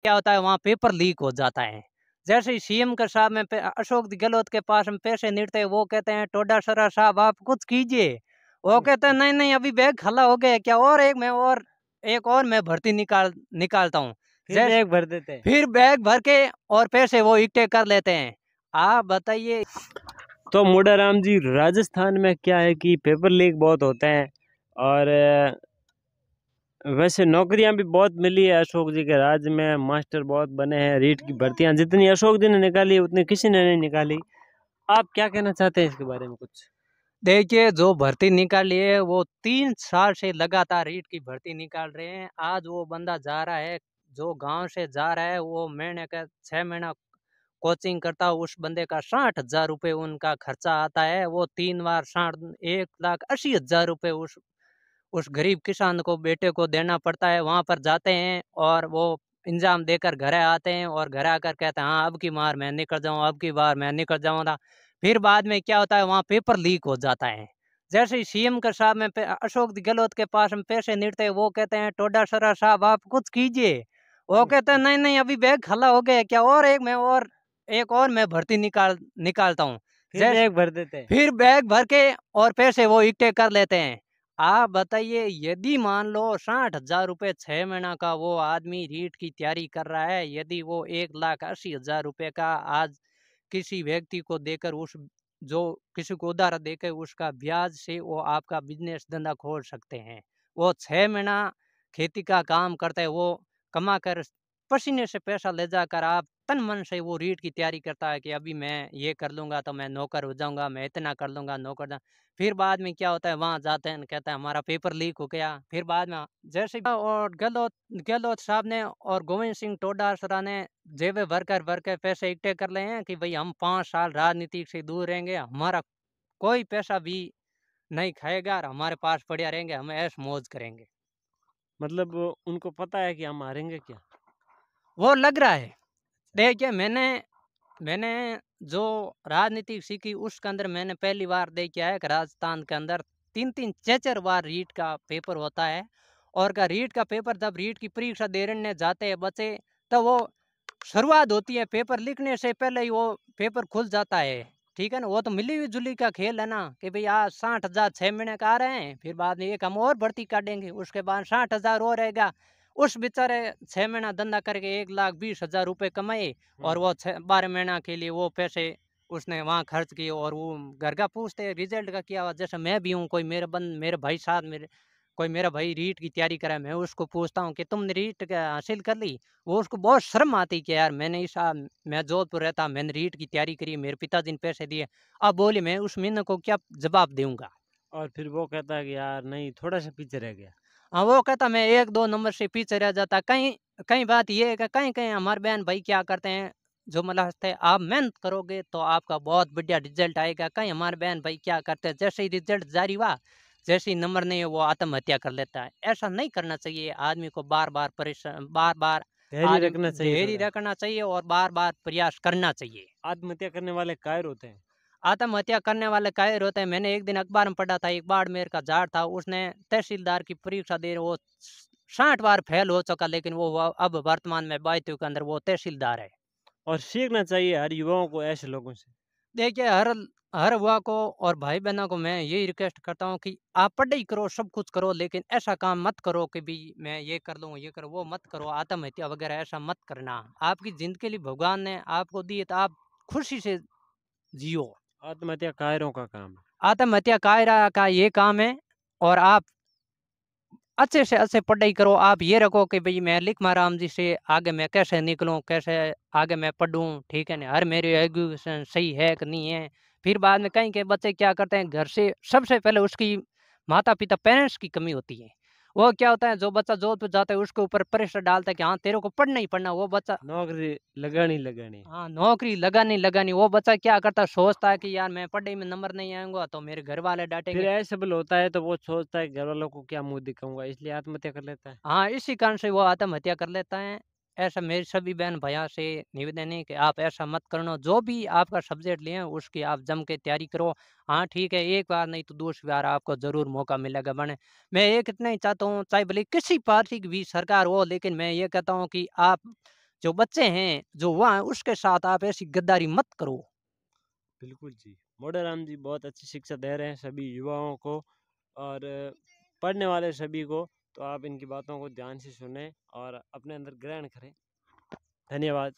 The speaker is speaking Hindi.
क्या होता है वहाँ पेपर लीक हो जाता है। जैसे ही सीएम के साहब में अशोक गहलोत के पास में पैसे नीडते हैं, वो कहते हैं टोडासरा साहब आप कुछ कीजिए। वो कहते हैं नहीं नहीं अभी बैग खाला हो गया क्या, और एक और मैं भर्ती निकालता हूँ। फिर बैग भर देते हैं। फिर बैग भर के और पैसे वो इकट्ठे कर लेते हैं। आप बताइए। तो मुडाराम जी, राजस्थान में क्या है कि पेपर लीक बहुत होते हैं, और वैसे नौकरियां भी बहुत मिली है अशोक जी के राज में। मास्टर बहुत बने हैं, रीट की भर्तियां जितनी अशोक जी ने निकाली उतनी किसी ने नहीं निकाली। आप क्या कहना चाहते हैं इसके बारे में कुछ? देखिए जो भर्ती निकाली है वो 3 साल से लगातार रीट की भर्ती निकाल रहे हैं। आज वो बंदा जा रहा है, जो गांव से जा रहा है, वो महीने का 6 महीना कोचिंग करता है। उस बंदे का 60,000 रुपये उनका खर्चा आता है। वो 3 बार 1,80,000 रुपये उस गरीब किसान को, बेटे को देना पड़ता है। वहाँ पर जाते हैं और वो इंजाम देकर घर आते हैं, और घर आकर कहते हैं हाँ अब की बार मैं निकल जाऊँ, अब की बार मैं निकल जाऊँगा। फिर बाद में क्या होता है वहाँ पेपर लीक हो जाता है। जैसे ही सीएम के साहब में अशोक गहलोत के पास में पैसे नीडते हैं, वो कहते हैं टोडासरा साहब आप कुछ कीजिए। वो कहते हैं नहीं नहीं अभी बैग खाला हो गया क्या, एक और मैं भर्ती निकालता हूँ। फिर बैग भर देते हैं। फिर बैग भर के और पैसे वो इकट्ठे कर लेते हैं। आप बताइए, यदि मान लो 60,000 रुपये 6 महीना का वो आदमी रीट की तैयारी कर रहा है, यदि वो 1,80,000 रुपये का आज किसी व्यक्ति को देकर, उस जो किसी को उधार देकर उसका ब्याज से वो आपका बिजनेस धंधा खोल सकते हैं। वो 6 महीना खेती का काम करते हैं, वो कमा कर पसीने से पैसा ले जाकर आप तन मन से वो रीट की तैयारी करता है कि अभी मैं ये कर लूंगा तो मैं नौकर हो जाऊंगा, मैं इतना कर लूंगा नौकर। फिर बाद में क्या होता है वहां जाते हैं, कहता है हमारा पेपर लीक हो गया। फिर बाद में जैसे और गहलोत साहब ने और गोविंद सिंह डोटासरा ने जेबें भर कर पैसे इकट्ठे कर लिए हैं कि भाई हम 5 साल राजनीति से दूर रहेंगे, हमारा कोई पैसा भी नहीं खाएगा और हमारे पास पड़े रहेंगे, हम ऐश मौज करेंगे। मतलब उनको पता है कि हम हारेंगे क्या? वो लग रहा है। देखिए मैंने मैंने जो राजनीति सीखी उसके अंदर मैंने पहली बार देखा है कि राजस्थान के अंदर 3-3 4-4 बार रीट का पेपर होता है। और का रीट का पेपर जब रीट की परीक्षा देने जाते हैं बच्चे, तब वो शुरुआत होती है पेपर लिखने से पहले ही वो पेपर खुल जाता है। ठीक है ना, वो तो मिली हुई जुली का खेल है ना कि भाई आज 60,000 6 महीने का आ रहे हैं, फिर बाद में एक हम और भर्ती काटेंगे, उसके बाद 60,000 और रहेगा। उस बेचारे 6 महीना धंधा करके 1,20,000 रुपये कमाए, और वो 12 महीना के लिए वो पैसे उसने वहाँ खर्च किए। और वो घर का पूछते रिजल्ट का क्या हुआ। जैसे मैं भी हूँ, कोई मेरे भाई साथ कोई मेरा भाई रीट की तैयारी करा है, मैं उसको पूछता हूँ कि तुमने रीट हासिल कर ली। वो उसको बहुत शर्म आती कि यार मैं जोधपुर रहता, मैंने रीट की तैयारी करी, मेरे पिताजी ने पैसे दिए। अब बोले मैं उस महीने को क्या जवाब दूंगा। और फिर वो कहता है कि यार नहीं, थोड़ा सा पीछे रह गया। हाँ वो कहता मैं 1-2 नंबर से पीछे रह जाता। कहीं कहीं बात ये है कि कहीं कहीं हमारे बहन भाई क्या करते हैं, जो मतलब हंसते हैं, आप मेहनत करोगे तो आपका बहुत बढ़िया रिजल्ट आएगा। कहीं हमारे बहन भाई क्या करते हैं, जैसे ही रिजल्ट जारी हुआ, जैसे ही नंबर नहीं है, वो आत्महत्या कर लेता है। ऐसा नहीं करना चाहिए। आदमी को बार बार परेशान, बार बार धैर्य रखना आदमी चाहिए धैर्य थोड़ा। रखना चाहिए और बार बार प्रयास करना चाहिए। आत्महत्या करने वाले कायर होते हैं। आत्महत्या करने वाले कायर होते हैं। मैंने एक दिन अखबार में पढ़ा था, एक बाड़मेर का जाट था, उसने तहसीलदार की परीक्षा दे वो 60 बार फेल हो चुका, लेकिन वो अब वर्तमान में 22 के अंदर वो तहसीलदार है। और सीखना चाहिए हर युवाओं को ऐसे लोगों से। देखिए हर हर युवा को और भाई बहनों को मैं यही रिक्वेस्ट करता हूँ कि आप पढ़ाई करो, सब कुछ करो, लेकिन ऐसा काम मत करो कि भी मैं ये कर लूँ ये करो, वो मत करो। आत्महत्या वगैरह ऐसा मत करना। आपकी जिंदगी के लिए भगवान ने आपको दी है तो आप खुशी से जियो। आत्महत्या कायरों का काम है। आत्महत्या कायरा का ये काम है। और आप अच्छे से अच्छे पढ़ाई करो। आप ये रखो कि भाई मैं लिखमा राम जी से आगे मैं कैसे निकलूं, कैसे आगे मैं पढ़ूं, ठीक है ना, हर मेरी एजुकेशन सही है कि नहीं है। फिर बाद में कहीं के बच्चे क्या करते हैं, घर से सबसे पहले उसकी माता पिता पेरेंट्स की कमी होती है। वो क्या होता है, जो बच्चा जोधपुर जाता है उसके ऊपर प्रेशर डालता है कि हाँ तेरे को पढ़ना ही पढ़ना। वो बच्चा नौकरी लगानी लगानी। हाँ नौकरी लगानी लगानी। वो बच्चा क्या करता है, सोचता है कि यार मैं पढ़ाई में नंबर नहीं आऊंगा तो मेरे घर वाले फिर डांटेंगे। ऐसेबल होता है तो वो सोचता है घर वालों को क्या मुंह दिखाऊंगा, इसलिए आत्महत्या कर लेता है। हाँ, इसी कारण से वो आत्महत्या कर लेता है। ऐसा मेरे सभी बहन भैया से निवेदन है कि आप ऐसा मत करना। जो भी आपका सब्जेक्ट लिए उसकी आप जम के तैयारी करो। हाँ ठीक है, एक बार नहीं तो दूसरी बार आपको ज़रूर मौका मिलेगा बने। मैं एक इतना ही चाहता हूँ, चाहे भले किसी पार्टी की भी सरकार हो, लेकिन मैं ये कहता हूँ कि आप जो बच्चे हैं, जो वहाँ हैं, उसके साथ आप ऐसी गद्दारी मत करो। बिल्कुल जी, मोढेराम जी बहुत अच्छी शिक्षा दे रहे हैं सभी युवाओं को और पढ़ने वाले सभी को। तो आप इनकी बातों को ध्यान से सुनें और अपने अंदर ग्रहण करें। धन्यवाद।